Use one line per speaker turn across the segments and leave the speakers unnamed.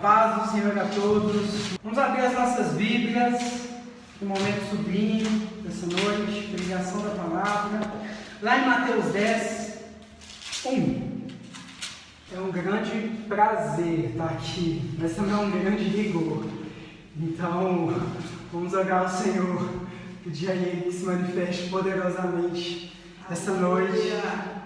paz do Senhor a todos. Vamos abrir as nossas Bíblias, no momento sublime dessa noite, pregação da palavra, lá em Mateus 10, 1. É um grande prazer estar aqui, mas também é um grande rigor. Então, vamos orar ao Senhor, pedir a Ele que se manifeste poderosamente essa noite,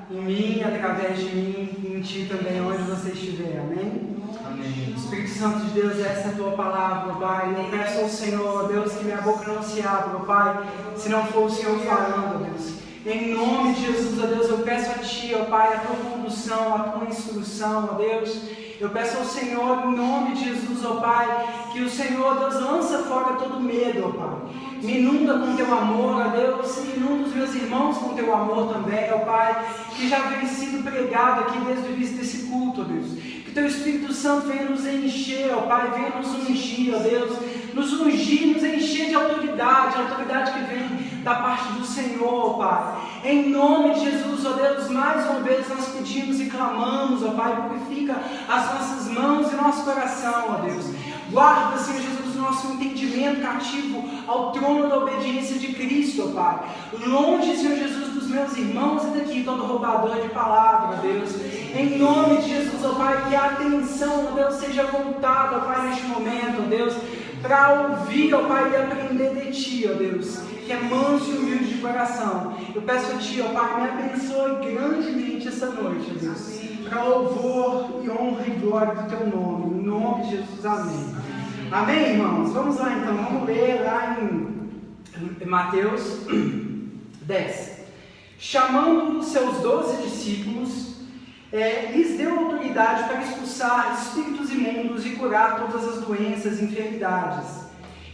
em mim, através de mim, e em Ti também, onde você estiver. Amém? Amém. Espírito Santo de Deus, essa é a Tua palavra, Pai. Eu peço ao Senhor, Deus, que minha boca não se abra, Pai, se não for o Senhor falando, Deus. Em nome de Jesus, ó Deus, eu peço a Ti, ó Pai, a Tua condução, a Tua instrução, ó Deus. Eu peço ao Senhor, em nome de Jesus, ó Pai, que o Senhor, Deus, lança fora todo medo, ó Pai. Me inunda com Teu amor, ó Deus, e inunda os meus irmãos com Teu amor também, ó Pai, que já vem sido pregado aqui desde o início desse culto, ó Deus. Que Teu Espírito Santo venha nos encher, ó Pai, venha nos ungir, ó Deus, nos ungir, nos encher de autoridade, a autoridade que vem da parte do Senhor, ó Pai. Em nome de Jesus, ó Deus, mais uma vez nós pedimos e clamamos, ó Pai, purifica as nossas mãos e nosso coração, ó Deus. Guarda, Senhor Jesus, o nosso entendimento cativo ao trono da obediência de Cristo, ó Pai. Longe, Senhor Jesus, dos meus irmãos e daqui todo roubador de palavra, ó Deus. Em nome de Jesus, ó Pai, que a atenção, ó Deus, seja voltada, ó Pai, neste momento, ó Deus, para ouvir, ó Pai, e aprender de Ti, ó Deus, que é manso e humilde de coração. Eu peço a Ti, ó Pai, me abençoe grandemente essa noite, ó Deus, para louvor e honra e glória do Teu nome, em nome de Jesus, amém. Amém, irmãos? Vamos lá então, vamos ler lá em Mateus 10. Chamando os seus 12 discípulos, lhes deu autoridade para expulsar espíritos imundos e curar todas as doenças e enfermidades.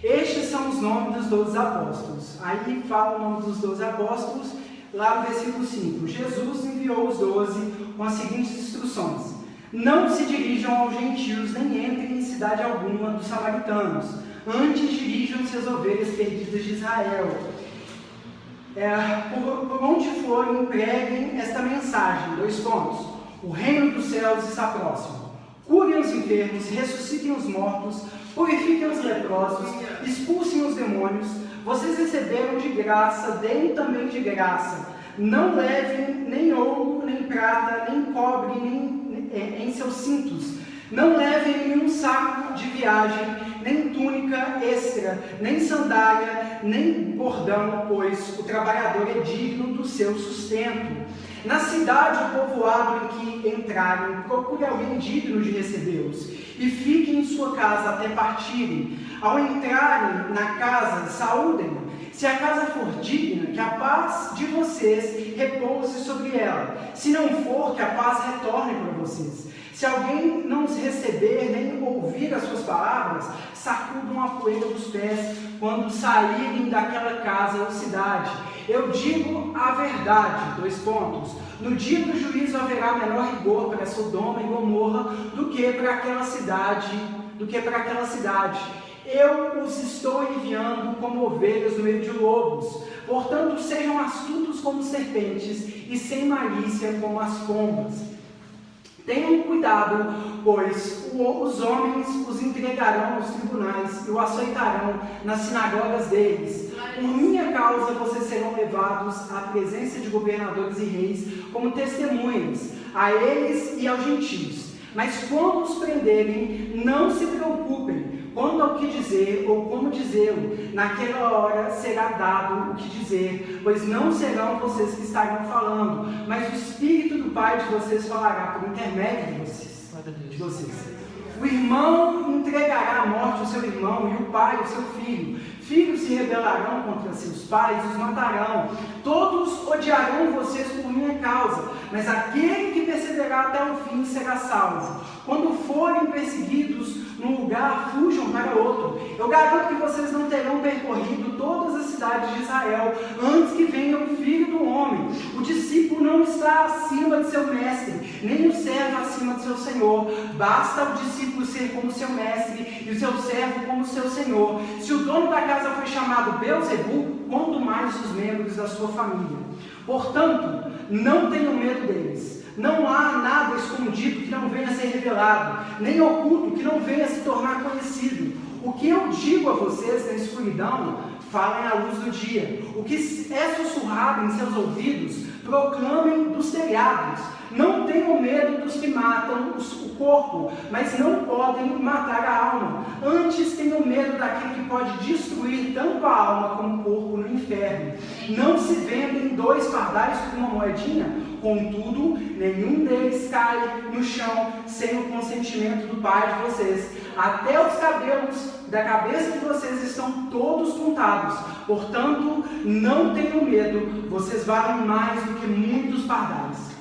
Estes são os nomes dos 12 apóstolos. Aí fala o nome dos 12 apóstolos, lá no versículo 5. Jesus enviou os 12 com as seguintes instruções: não se dirijam aos gentios, nem entrem em cidade alguma dos samaritanos. Antes dirijam-se às ovelhas perdidas de Israel. Por onde forem, preguem esta mensagem. 2 pontos. O reino dos céus está próximo. Curem os enfermos, ressuscitem os mortos, purifiquem os leprosos, expulsem os demônios. Vocês receberam de graça, deem também de graça. Não levem nem ouro, nem prata, nem cobre, nem em seus cintos. Não levem nenhum saco de viagem, nem túnica extra, nem sandália, nem bordão, pois o trabalhador é digno do seu sustento. Na cidade ou povoado em que entrarem, procure alguém digno de recebê-los, e fiquem em sua casa até partirem. Ao entrarem na casa, saúdem-no. Se a casa for digna, que a paz de vocês repouse sobre ela. Se não for, que a paz retorne para vocês. Se alguém não os receber, nem ouvir as suas palavras, sacudam a poeira dos pés quando saírem daquela casa ou cidade. Eu digo a verdade, 2 pontos. No dia do juízo haverá menor rigor para Sodoma e Gomorra do que para aquela cidade, Eu os estou enviando como ovelhas no meio de lobos. Portanto, sejam astutos como serpentes e sem malícia como as pombas. Tenham cuidado, pois os homens os entregarão aos tribunais e o açoitarão nas sinagogas deles. Por minha causa vocês serão levados à presença de governadores e reis como testemunhas, a eles e aos gentios. Mas quando os prenderem, não se preocupem quanto ao que dizer ou como dizê-lo. Naquela hora será dado o que dizer, pois não serão vocês que estarão falando, mas o Espírito do Pai de vocês falará por intermédio de vocês. O irmão entregará à morte o seu irmão e o pai o seu filho. Filhos se rebelarão contra seus pais e os matarão. Todos odiarão vocês por minha causa, mas aquele que perseverar até o fim será salvo. Quando forem perseguidos num lugar, fujam para outro. Eu garanto que vocês não terão percorrido todas as cidades de Israel antes que venha o Filho do Homem. O discípulo não está acima de seu mestre, nem o servo acima de seu senhor. Basta o discípulo ser como seu mestre e o seu servo como seu senhor. Se o dono da casa foi chamado Beelzebul, quanto mais os membros da sua família. Portanto, não tenham medo deles. Não há nada escondido que não venha a ser revelado, nem oculto que não venha a se tornar conhecido. O que eu digo a vocês na escuridão, falem à luz do dia. O que é sussurrado em seus ouvidos, proclamem dos telhados. Não tenham medo dos que matam o corpo, mas não podem matar a alma. Antes tenham medo daquele que pode destruir tanto a alma como o corpo no inferno. Não se vendem 2 pardais por uma moedinha, contudo, nenhum deles cai no chão sem o consentimento do Pai de vocês. Até os cabelos da cabeça de vocês estão todos contados. Portanto, não tenham medo, vocês valem mais do que muitos pardais.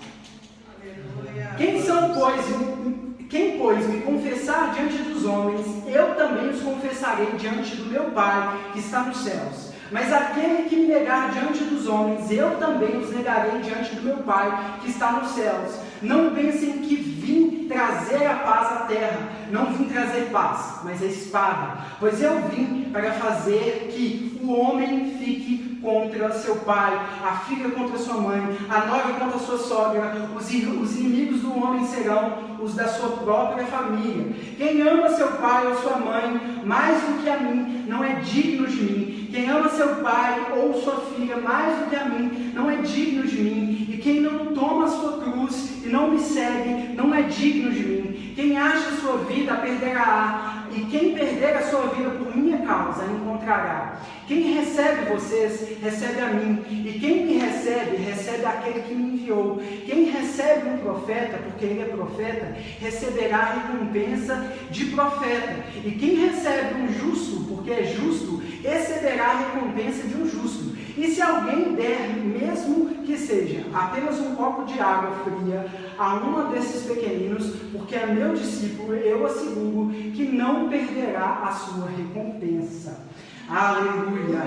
Quem, pois, me confessar diante dos homens, eu também os confessarei diante do meu Pai que está nos céus. Mas aquele que me negar diante dos homens, eu também os negarei diante do meu Pai que está nos céus. Não pensem que vim trazer a paz à terra. Não vim trazer paz, mas a espada. Pois eu vim para fazer que o homem fique contra seu pai, a filha contra sua mãe, a nora contra sua sogra. Os inimigos do homem serão os da sua própria família. Quem ama seu pai ou sua mãe mais do que a mim, não é digno de mim. Quem ama seu pai ou sua filha mais do que a mim, não é digno de mim. E quem não toma a sua cruz e não me segue, não é digno de mim. Quem acha a sua vida, a perderá. E quem perder a sua vida por minha causa, a encontrará. Quem recebe vocês, recebe a mim. E quem me recebe, recebe aquele que me enviou. Quem recebe um profeta, porque ele é profeta, receberá a recompensa de profeta. E quem recebe um justo, porque é justo, receberá a recompensa de um justo. E se alguém der, mesmo que seja apenas um copo de água fria, a uma desses pequeninos, porque é meu discípulo, eu asseguro que não perderá a sua recompensa. Aleluia!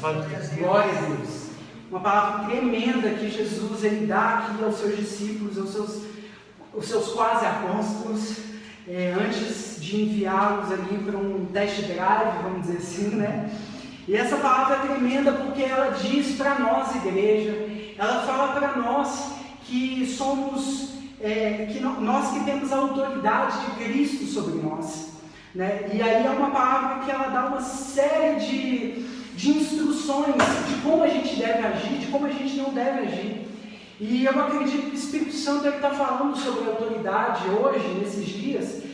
Glória a Deus! Uma palavra tremenda que Jesus ele dá aqui aos seus discípulos, aos seus quase apóstolos, antes de enviá-los ali para um test drive, vamos dizer assim, né? E essa palavra é tremenda porque ela diz para nós, igreja, ela fala para nós que somos, nós que temos a autoridade de Cristo sobre nós, né? E aí é uma palavra que ela dá uma série de instruções de como a gente deve agir, de como a gente não deve agir. E eu acredito que o Espírito Santo está falando sobre autoridade hoje, nesses dias,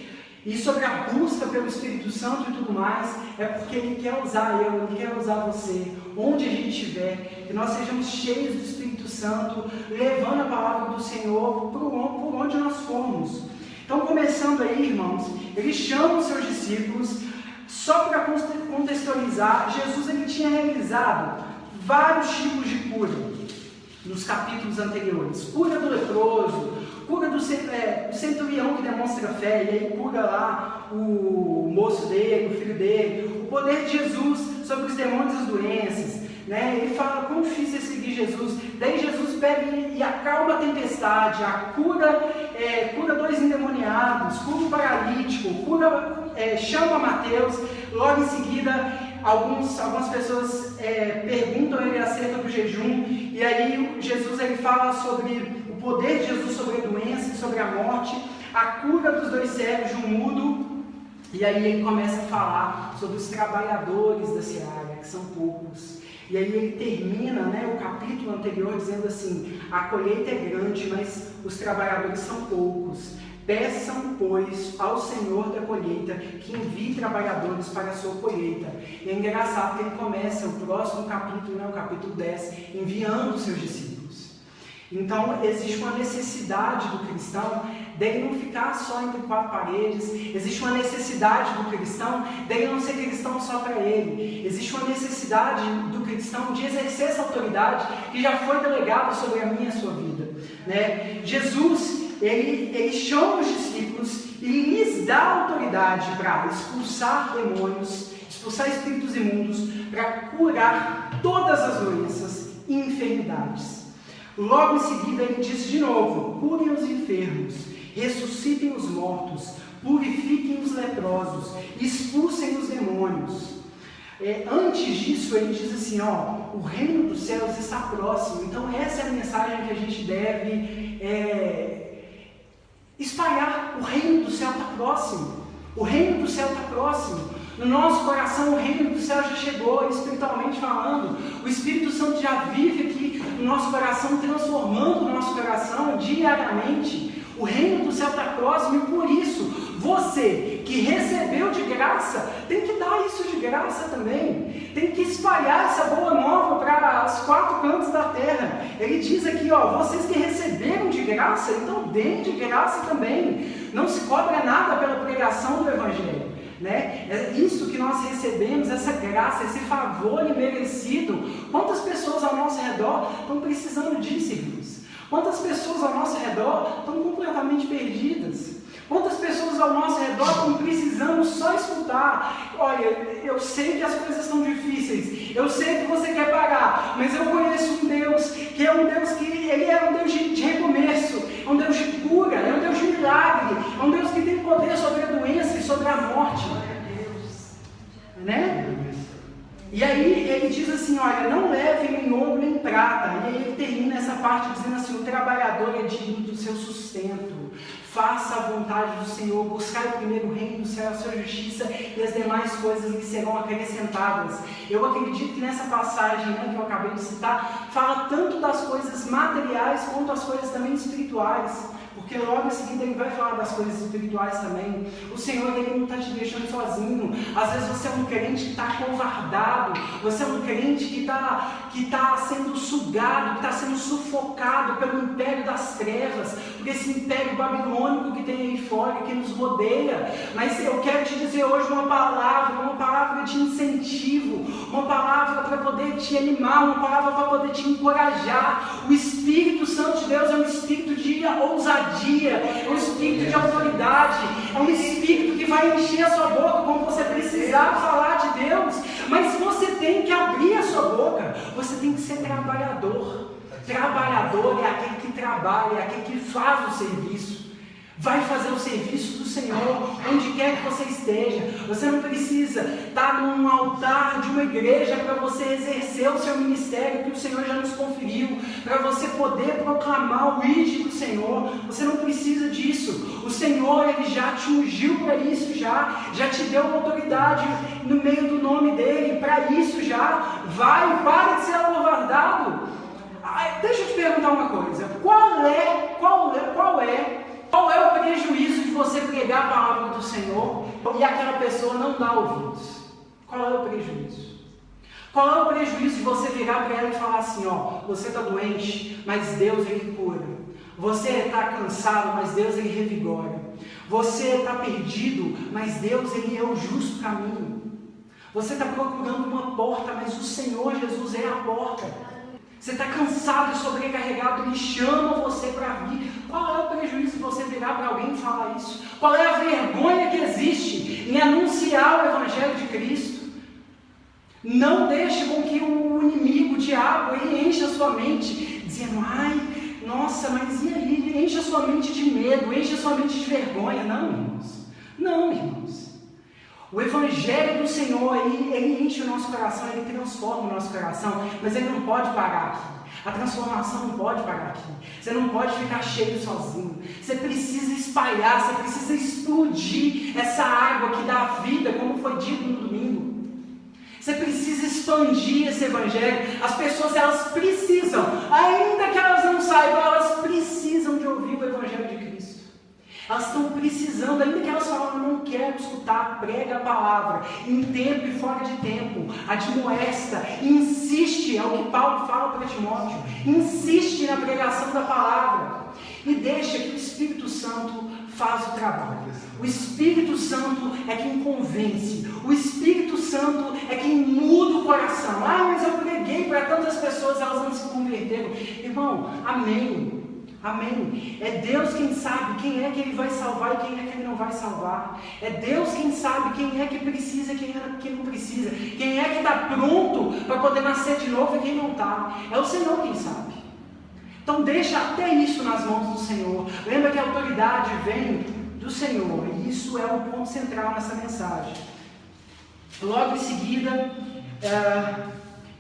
e sobre a busca pelo Espírito Santo e tudo mais, é porque Ele quer usar eu, Ele quer usar você, onde a gente estiver, que nós sejamos cheios do Espírito Santo, levando a palavra do Senhor por onde nós formos. Então, começando aí, irmãos, Ele chama os seus discípulos, só para contextualizar, Jesus ele tinha realizado vários tipos de cura nos capítulos anteriores. Cura do leproso, cura do centurião que demonstra fé, e aí cura lá o moço dele, o filho dele, o poder de Jesus sobre os demônios e as doenças, né? Ele fala quão difícil é seguir Jesus. Daí Jesus pega e acalma a tempestade, cura 2 endemoniados, cura o paralítico, chama Mateus. Logo em seguida, algumas pessoas perguntam ele acerca do jejum, e aí Jesus ele fala sobre o poder de Jesus sobre a doença e sobre a morte, a cura dos 2 cegos, de um mudo, e aí ele começa a falar sobre os trabalhadores da seara, que são poucos. E aí ele termina, o capítulo anterior dizendo assim: a colheita é grande, mas os trabalhadores são poucos. Peçam, pois, ao Senhor da colheita que envie trabalhadores para a sua colheita. E é engraçado que ele começa o próximo capítulo, o capítulo 10, enviando os seus discípulos. Então, existe uma necessidade do cristão dele não ficar só entre 4 paredes. Existe uma necessidade do cristão dele não ser cristão só para ele. Existe uma necessidade do cristão de exercer essa autoridade que já foi delegada sobre a minha e a sua vida, né? Jesus, ele chama os discípulos e lhes dá autoridade para expulsar demônios, expulsar espíritos imundos, para curar todas as doenças e enfermidades. Logo em seguida ele diz de novo: curem os enfermos, ressuscitem os mortos, purifiquem os leprosos, expulsem os demônios. Antes disso ele diz assim, o reino dos céus está próximo. Então essa é a mensagem que a gente deve próximo. O reino do céu está próximo. No nosso coração, o reino do céu já chegou, espiritualmente falando. O Espírito Santo já vive aqui no nosso coração, transformando o nosso coração diariamente. O reino do céu está próximo e por isso, você que recebeu de graça, tem que dar isso de graça também. Tem que espalhar essa boa nova para os 4 cantos da terra. Ele diz aqui, ó, vocês que receberam de graça, então deem de graça também. Não se cobra nada pela pregação do Evangelho. Né? É isso que nós recebemos, essa graça, esse favor imerecido. Quantas pessoas ao nosso redor estão precisando disso, irmãos? Quantas pessoas ao nosso redor estão completamente perdidas? Quantas pessoas ao nosso redor estão precisando só escutar? Olha, eu sei que as coisas estão difíceis, eu sei que você quer parar, mas eu conheço um Deus que é um Deus que ele é um Deus de recomeço, é um Deus de cura, é um Deus de milagre, é um Deus que tem poder sobre a doença e sobre a morte. Né? E aí ele diz assim, olha, não levem nem ouro nem prata. E aí ele termina essa parte dizendo assim, o trabalhador é digno do seu sustento. Faça a vontade do Senhor, buscai o primeiro reino do céu, a sua justiça, e as demais coisas lhe serão acrescentadas. Eu acredito que nessa passagem, né, que eu acabei de citar, fala tanto das coisas materiais quanto das coisas também espirituais. Porque logo em seguida ele vai falar das coisas espirituais também. O Senhor, ele não está te deixando sozinho. Às vezes você é um crente que está acovardado. Você é um crente que está sendo sugado, que está sendo sufocado pelo império das trevas, por esse império babilônico que tem aí fora, que nos rodeia. Mas eu quero te dizer hoje uma palavra de incentivo, uma palavra para poder te animar, uma palavra para poder te encorajar. O Espírito Santo de Deus é um espírito de ousadia, é um espírito de autoridade, é um espírito que vai encher a sua boca quando você precisar falar de Deus, mas você tem que abrir a sua boca, você tem que ser trabalhador. Trabalhador é aquele que trabalha, é aquele que faz o serviço. Vai fazer o serviço do Senhor, onde quer que você esteja. Você não precisa estar num altar de uma igreja para você exercer o seu ministério que o Senhor já nos conferiu, para você poder proclamar o ID do Senhor. Você não precisa disso. O Senhor, ele já te ungiu para isso, já te deu autoridade no meio do nome dele, para isso já. Vai, para de ser acovardado. Deixa eu te perguntar uma coisa. Qual é o prejuízo de você pregar a palavra do Senhor e aquela pessoa não dá ouvidos? Qual é o prejuízo? Qual é o prejuízo de você virar para ela e falar assim, ó, você está doente, mas Deus ele cura. Você está cansado, mas Deus ele revigora. Você está perdido, mas Deus ele é o justo caminho. Você está procurando uma porta, mas o Senhor Jesus é a porta. Você está cansado e sobrecarregado, Ele chama você para vir. Qual é o prejuízo de você virar para alguém e falar isso? Qual é a vergonha que existe em anunciar o Evangelho de Cristo? Não deixe com que o inimigo, o diabo, ele encha a sua mente, dizendo, ai, nossa, mas e aí? Enche a sua mente de medo, enche a sua mente de vergonha. Não, irmãos. Não, irmãos. O Evangelho do Senhor, ele enche o nosso coração, ele transforma o nosso coração, mas ele não pode parar aqui. A transformação não pode parar aqui. Você não pode ficar cheio sozinho. Você precisa espalhar, você precisa explodir essa água que dá vida, como foi dito no domingo. Você precisa expandir esse Evangelho. As pessoas, elas precisam, ainda que elas não saibam, elas precisam de ouvir o Evangelho de Cristo. Elas estão precisando, ainda que elas falam, eu não quero escutar, prega a palavra, em tempo e fora de tempo, admoesta, insiste, é o que Paulo fala para Timóteo, insiste na pregação da palavra, e deixa que o Espírito Santo faz o trabalho. O Espírito Santo é quem convence, o Espírito Santo é quem muda o coração. Ah, mas eu preguei para tantas pessoas, elas não se converteram. Irmão, amém. Amém. É Deus quem sabe quem é que Ele vai salvar e quem é que Ele não vai salvar. É Deus quem sabe quem é que precisa e quem é que não precisa. Quem é que está pronto para poder nascer de novo e quem não está. É o Senhor quem sabe. Então deixa até isso nas mãos do Senhor. Lembra que a autoridade vem do Senhor. E isso é o ponto central nessa mensagem. Logo em seguida,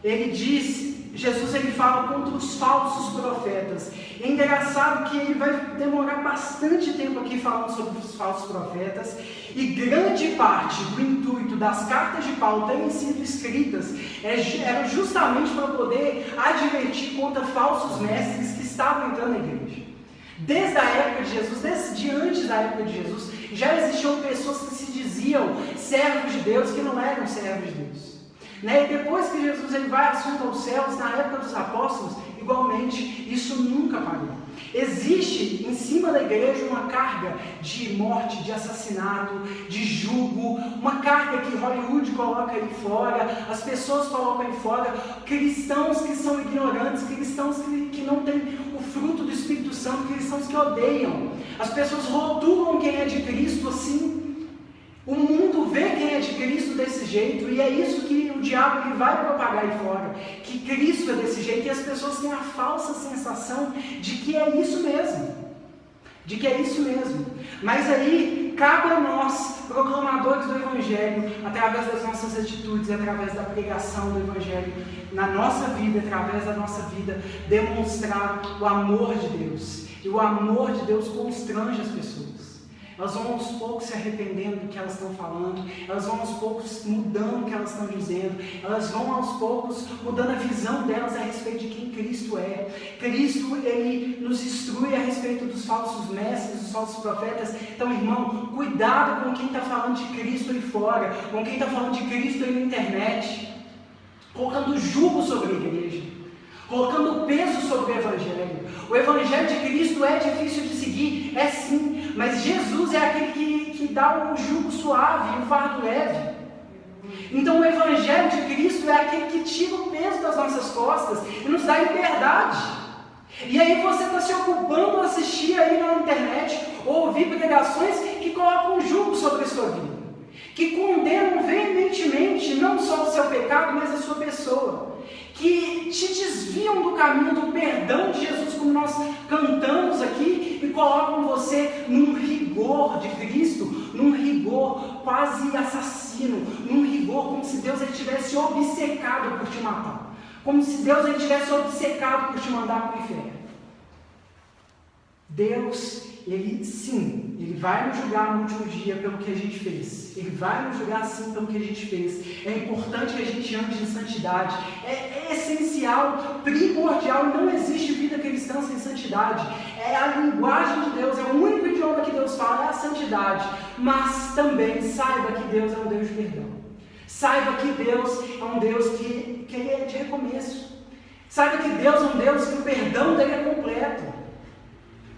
ele diz... Jesus ele fala contra os falsos profetas. É engraçado que ele vai demorar bastante tempo aqui falando sobre os falsos profetas, e grande parte do intuito das cartas de Paulo terem sido escritas era justamente para poder advertir contra falsos mestres que estavam entrando na igreja. Desde a época de Jesus, desde antes da época de Jesus, já existiam pessoas que se diziam servos de Deus, que não eram servos de Deus. E depois que Jesus ele vai assunto aos céus, na época dos apóstolos, igualmente, isso nunca parou. Existe em cima da igreja uma carga de morte, de assassinato, de jugo, uma carga que Hollywood coloca aí fora, as pessoas colocam aí fora, cristãos que são ignorantes, cristãos que não têm o fruto do Espírito Santo, cristãos que odeiam. As pessoas rotulam quem é de Cristo assim. O mundo vê quem é de Cristo desse jeito, e é isso que o diabo ele vai propagar aí fora, que Cristo é desse jeito, e as pessoas têm a falsa sensação de que é isso mesmo, mas aí cabe a nós, proclamadores do Evangelho, através das nossas atitudes, através da pregação do Evangelho, na nossa vida, através da nossa vida, demonstrar o amor de Deus, e o amor de Deus constrange as pessoas. Elas vão aos poucos se arrependendo do que elas estão falando, elas vão aos poucos mudando o que elas estão dizendo, elas vão aos poucos mudando a visão delas a respeito de quem Cristo é. Cristo, ele nos instrui a respeito dos falsos mestres, dos falsos profetas. Então, irmão, cuidado com quem está falando de Cristo aí fora, com quem está falando de Cristo aí na internet, colocando jugo sobre a igreja, colocando peso sobre o Evangelho. O Evangelho de Cristo é difícil de seguir, é sim, mas Jesus é aquele que dá o jugo suave, o fardo leve. Então o Evangelho de Cristo é aquele que tira o peso das nossas costas e nos dá liberdade. E aí você está se ocupando a assistir aí na internet ou ouvir pregações que colocam jugo sobre a sua vida, que condenam veementemente não só o seu pecado, mas a sua pessoa, que te desviam do caminho do perdão de Jesus, como nós cantamos aqui, e colocam você num rigor de Cristo, num rigor quase assassino, num rigor como se Deus ele tivesse obcecado por te matar, como se Deus ele tivesse obcecado por te mandar para o inferno. Deus, ele sim, ele vai nos julgar no último dia pelo que a gente fez. Ele vai nos julgar sim pelo que a gente fez. É importante que a gente ande em santidade. É essencial, primordial. Não existe vida cristã sem santidade. É a linguagem de Deus, é o único idioma que Deus fala, é a santidade. Mas também saiba que Deus é um Deus de perdão. Saiba que Deus é um Deus que ele é de recomeço. Saiba que Deus é um Deus que o perdão dele é completo.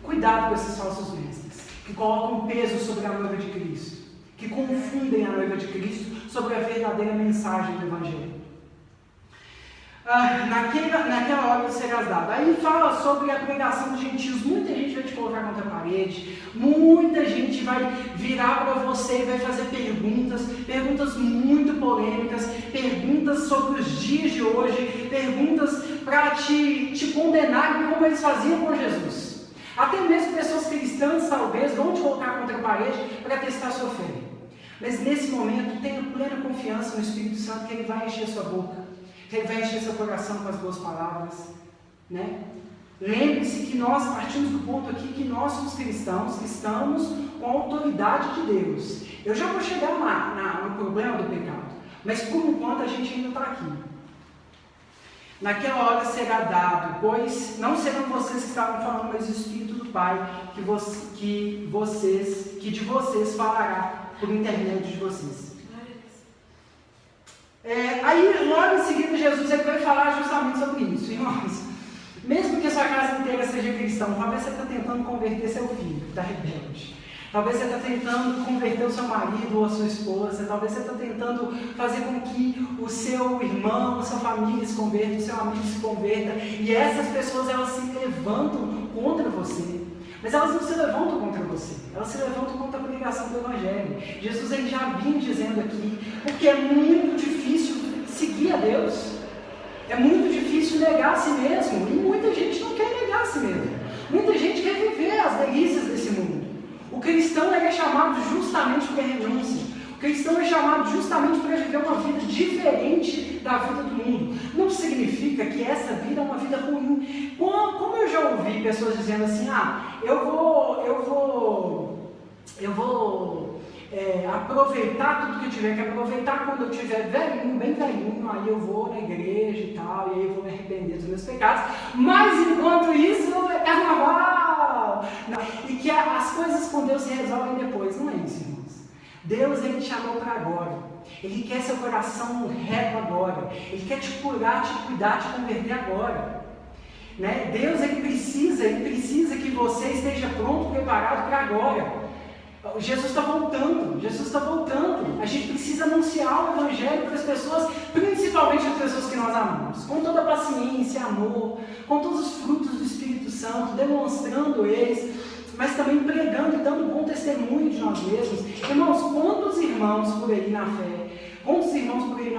Cuidado com esses falsos mestres, que colocam peso sobre a noiva de Cristo, que confundem a noiva de Cristo sobre a verdadeira mensagem do Evangelho. Naquela hora serás dado. Aí fala sobre a pregação dos gentios. Muita gente vai te colocar contra a parede, muita gente vai virar para você e vai fazer perguntas muito polêmicas, perguntas sobre os dias de hoje, perguntas para te condenarem como eles faziam com Jesus. Até mesmo pessoas cristãs talvez vão te colocar contra a parede para testar a sua fé. Mas nesse momento tenha plena confiança no Espírito Santo que ele vai encher sua boca, que ele vai encher seu coração com as boas palavras, Lembre-se que nós partimos do ponto aqui que nós somos cristãos que estamos com a autoridade de Deus. Eu já vou chegar lá no problema do pecado, mas por enquanto a gente ainda está aqui. Naquela hora será dado, pois não serão vocês que estavam falando, mas o Espírito do Pai, que de vocês falará por intermédio de vocês. Aí, logo em seguida, Jesus ele vai falar justamente sobre isso. Irmãos, mesmo que a sua casa inteira seja cristã, talvez você está tentando converter seu filho, que está rebelde. Talvez você está tentando converter o seu marido ou a sua esposa. Talvez você está tentando fazer com que o seu irmão, a sua família se converta, o seu amigo se converta. E essas pessoas, elas se levantam contra você. Mas elas não se levantam contra você. Elas se levantam contra a pregação do Evangelho. Jesus ele já vinha dizendo aqui, porque é muito difícil seguir a Deus. É muito difícil negar a si mesmo. E muita gente não quer negar a si mesmo. Muita gente quer viver as delícias desse mundo. O cristão é chamado justamente por renúncia. O cristão é chamado justamente para viver uma vida diferente da vida do mundo. Não significa que essa vida é uma vida ruim. Como eu já ouvi pessoas dizendo assim, eu vou aproveitar tudo que eu tiver que aproveitar quando eu tiver velhinho, bem velhinho, aí eu vou na igreja e tal, e aí eu vou me arrepender dos meus pecados, mas enquanto isso é carnaval! E que as coisas com Deus se resolvem depois, não é isso, irmãos. Deus, Ele te chamou para agora, Ele quer seu coração reto agora, Ele quer te curar, te cuidar, te converter agora. Né? Deus, Ele precisa que você esteja pronto, preparado para agora. Jesus está voltando, a gente precisa anunciar o Evangelho para as pessoas, principalmente as pessoas que nós amamos, com toda paciência, amor, com todos os frutos do Espírito Santo, demonstrando eles, mas também pregando e dando bom testemunho de nós mesmos. Irmãos, quantos irmãos por aí na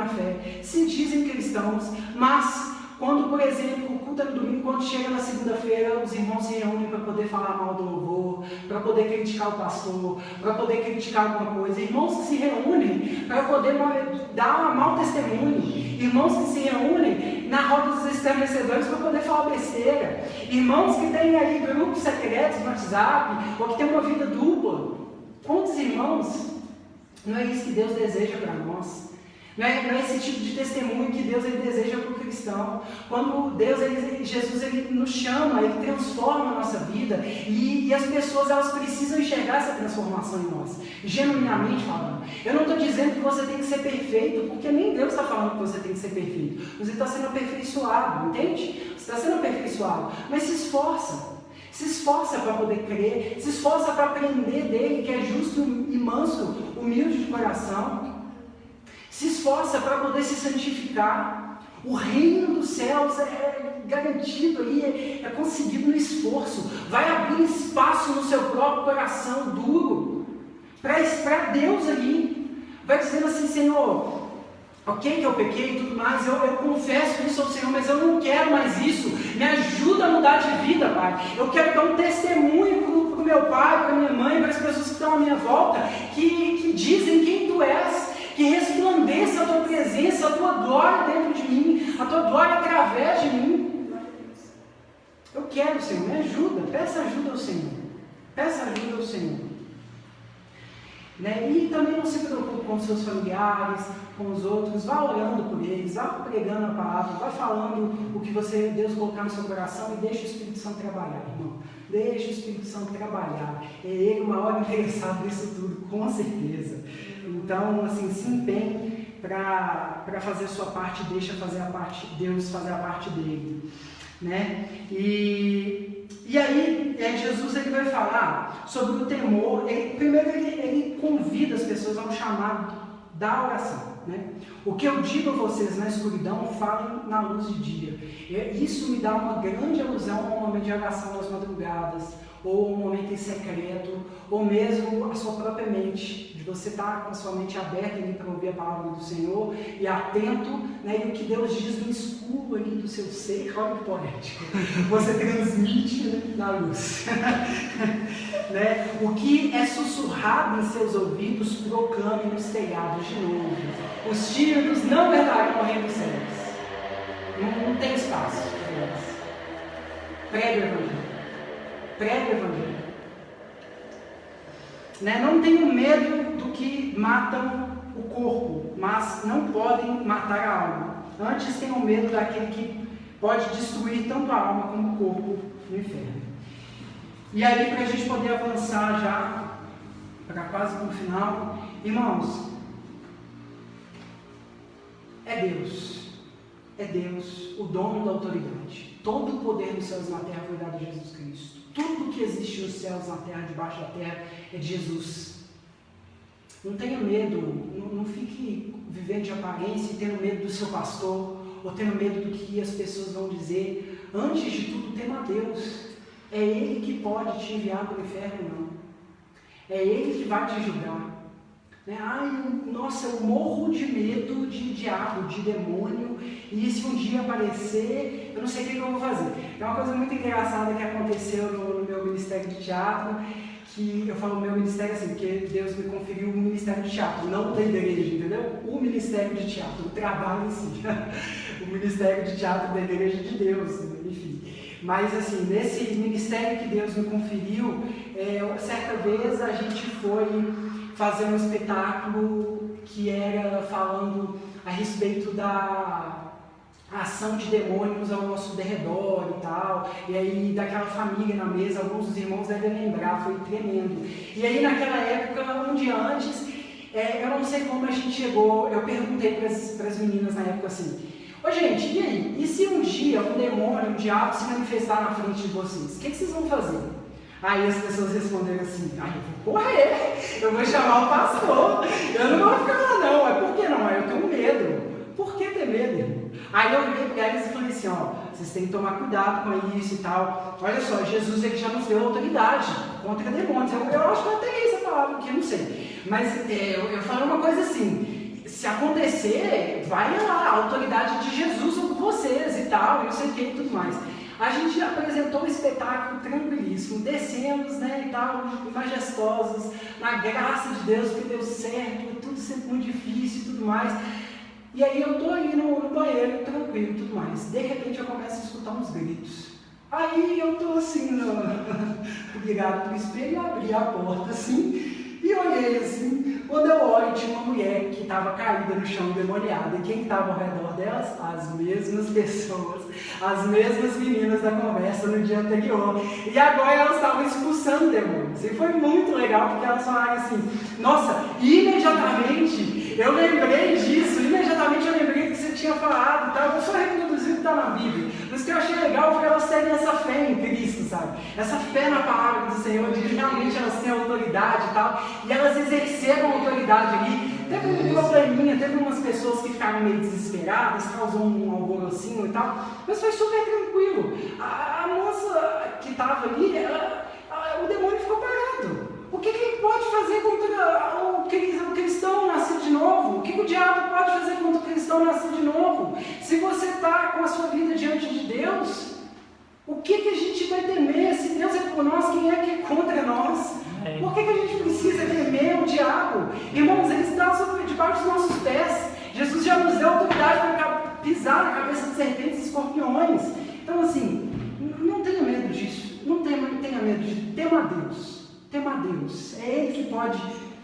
fé se dizem cristãos, mas quando, por exemplo, o culto é no domingo, quando chega na segunda-feira, os irmãos se reúnem para poder falar mal do louvor, para poder criticar o pastor, para poder criticar alguma coisa. Irmãos que se reúnem para poder dar um mau testemunho. Irmãos que se reúnem na roda dos escarnecedores para poder falar besteira. Irmãos que têm aí grupos secretos no WhatsApp, ou que têm uma vida dupla. Quantos irmãos? Não é isso que Deus deseja para nós. Não é esse tipo de testemunho que Deus ele deseja para o cristão. Quando Jesus ele nos chama, Ele transforma a nossa vida e as pessoas elas precisam enxergar essa transformação em nós, genuinamente falando. Eu não estou dizendo que você tem que ser perfeito, porque nem Deus está falando que você tem que ser perfeito. Você está sendo aperfeiçoado, entende? Você está sendo aperfeiçoado, mas se esforça para poder crer, se esforça para aprender dele, que é justo e manso, humilde de coração. Se esforça para poder se santificar. O reino dos céus é garantido ali, é conseguido no esforço. Vai abrir espaço no seu próprio coração duro para Deus ali. Vai dizendo assim, Senhor, ok que eu pequei e tudo mais, eu confesso isso ao Senhor, mas eu não quero mais isso. Me ajuda a mudar de vida, Pai. Eu quero dar um testemunho para o meu pai, para minha mãe, para as pessoas que estão à minha volta, que dizem quem Tu és. Que resplandeça a Tua presença, a Tua glória dentro de mim, a Tua glória através de mim. Eu quero, Senhor, me ajuda, peça ajuda ao Senhor. Né? E também não se preocupe com os seus familiares, com os outros, vá orando por eles, vá pregando a palavra, vá falando o que Deus colocar no seu coração e deixe o Espírito Santo trabalhar, irmão. Deixe o Espírito Santo trabalhar. É Ele o maior interessado nisso tudo, com certeza. Então, assim, se empenhe para fazer a sua parte, deixa Deus fazer a parte dele, né? E aí, Jesus ele vai falar sobre o temor. Primeiro ele convida as pessoas a um chamado da oração, né? O que eu digo a vocês na escuridão, falem na luz de dia. Isso me dá uma grande alusão a um momento de oração nas madrugadas, ou um momento em secreto, ou mesmo a sua própria mente, de você estar com a sua mente aberta ali para ouvir a palavra do Senhor e atento, né, e o que Deus diz no escuro ali do seu ser, olha que poético, você transmite, né, na luz. Né? O que é sussurrado em seus ouvidos, proclame nos telhados de novo. Os tímidos não herdarão o reino dos céus. Não tem espaço para eles. Pregue o Evangelho. Pregue o Evangelho. Né? Não tenham medo do que matam o corpo, mas não podem matar a alma. Antes tenham medo daquele que pode destruir tanto a alma como o corpo no inferno. E aí, para a gente poder avançar já para quase no final, irmãos, é Deus o dono da autoridade. Todo o poder dos céus e na terra foi dado a Jesus Cristo. Tudo que existe nos céus, na terra, debaixo da terra, é de Jesus. Não tenha medo, não fique vivendo de aparência e tendo medo do seu pastor, ou tendo medo do que as pessoas vão dizer. Antes de tudo, tema a Deus. É Ele que pode te enviar para o inferno, não. É Ele que vai te julgar. Né? Ai, nossa, eu morro de medo de diabo, de demônio, e se um dia aparecer, eu não sei o que eu vou fazer. É uma coisa muito engraçada que aconteceu no meu ministério de teatro, que eu falo meu ministério assim, porque Deus me conferiu o ministério de teatro, não da igreja, entendeu? O ministério de teatro, o trabalho em si, o ministério de teatro da igreja de Deus, enfim. Mas assim, nesse ministério que Deus me conferiu, certa vez a gente foi fazer um espetáculo que era falando a respeito da ação de demônios ao nosso derredor e tal, e aí daquela família na mesa, alguns dos irmãos devem lembrar, foi tremendo. E aí naquela época, um dia antes, eu não sei como a gente chegou, eu perguntei para as meninas na época assim, ô gente, e aí, e se um dia um demônio, um diabo se manifestar na frente de vocês, o que vocês vão fazer? Aí as pessoas responderam assim, eu vou correr, eu vou chamar o pastor, eu não vou ficar lá não, por que não? Eu tenho medo. Por que ter medo, irmão? Aí eu virei para eles e falei assim, vocês têm que tomar cuidado com isso e tal. Olha só, Jesus ele já nos deu autoridade contra demônios. Eu acho que eu até li essa palavra aqui, não sei. Mas eu falei uma coisa assim, se acontecer, vai lá, a autoridade de Jesus sobre vocês e tal, e não sei o que e tudo mais. A gente apresentou um espetáculo tranquilíssimo, descemos, né, e tal, majestosos, na graça de Deus, que deu certo, tudo sempre muito difícil e tudo mais. E aí eu tô ali no banheiro, tranquilo e tudo mais. De repente eu começo a escutar uns gritos. Aí eu tô assim, virado pro espelho, abri a porta assim, e olhei assim. Quando eu olho, tinha uma mulher que estava caída no chão, demoniada. E quem estava ao redor delas? As mesmas pessoas, as mesmas meninas da conversa no dia anterior. E agora elas estavam expulsando demônios. E foi muito legal, porque elas falaram assim, nossa, imediatamente eu lembrei disso, imediatamente eu lembrei que você tinha falado e tal. Eu só reproduzi o que está na Bíblia. Mas o que eu achei legal foi elas terem essa fé em Cristo, sabe? Essa fé na palavra do Senhor, de que realmente elas têm autoridade e tal. E elas exerceram a autoridade ali. Teve um probleminha, teve umas pessoas que ficaram meio desesperadas, causou um alvorocinho e tal. Mas foi super tranquilo. A moça que estava ali, o demônio ficou parado. O que ele pode fazer contra o cristão nascido de novo? O que o diabo pode fazer contra o cristão nascido de novo? Se você está com a sua vida diante de Deus, o que a gente vai temer? Se Deus é por nós, quem é que é contra nós? Por que a gente precisa temer o diabo? Irmãos, ele está debaixo dos nossos pés. Jesus já nos deu autoridade para pisar na cabeça de serpentes e escorpiões. Então assim, não tenha medo disso. Não tenha medo disso. Tema a Deus. Tema a Deus. É Ele que pode,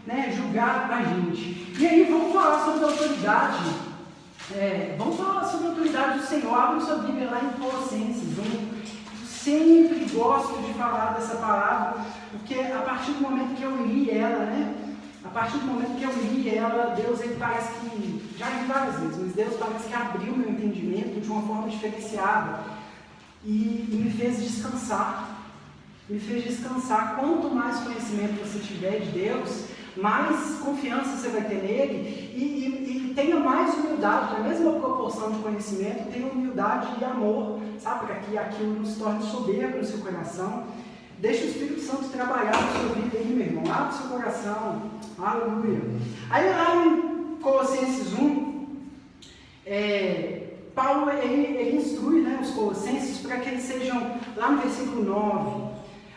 né, julgar a gente. E aí vamos falar sobre a autoridade. Vamos falar sobre a autoridade do Senhor. Abra sua Bíblia lá em Colossenses 1. Sempre gosto de falar dessa palavra, porque a partir do momento que eu li ela, Deus, ele parece que, já li várias vezes, mas Deus parece que abriu meu entendimento de uma forma diferenciada e me fez descansar. Quanto mais conhecimento você tiver de Deus, mais confiança você vai ter nele e tenha mais humildade, na mesma proporção de conhecimento, tenha humildade e amor, sabe, para que aquilo não se torne soberbo no seu coração. Deixa o Espírito Santo trabalhar na sua vida aí, meu irmão, abre o seu coração, aleluia. Aí lá em Colossenses 1, Paulo ele instrui, né, os colossenses para que eles sejam, lá no versículo 9,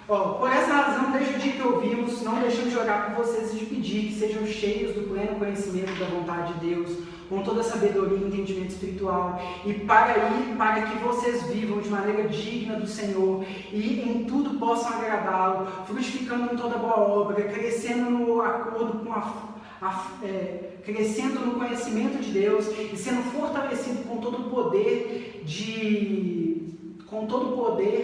por essa razão, desde o dia que ouvimos, não deixamos de orar por vocês e de pedir que sejam cheios do pleno conhecimento da vontade de Deus, com toda a sabedoria e entendimento espiritual, e para que vocês vivam de maneira digna do Senhor e em tudo possam agradá-lo, frutificando em toda boa obra, crescendo no acordo com crescendo no conhecimento de Deus e sendo fortalecido com todo o poder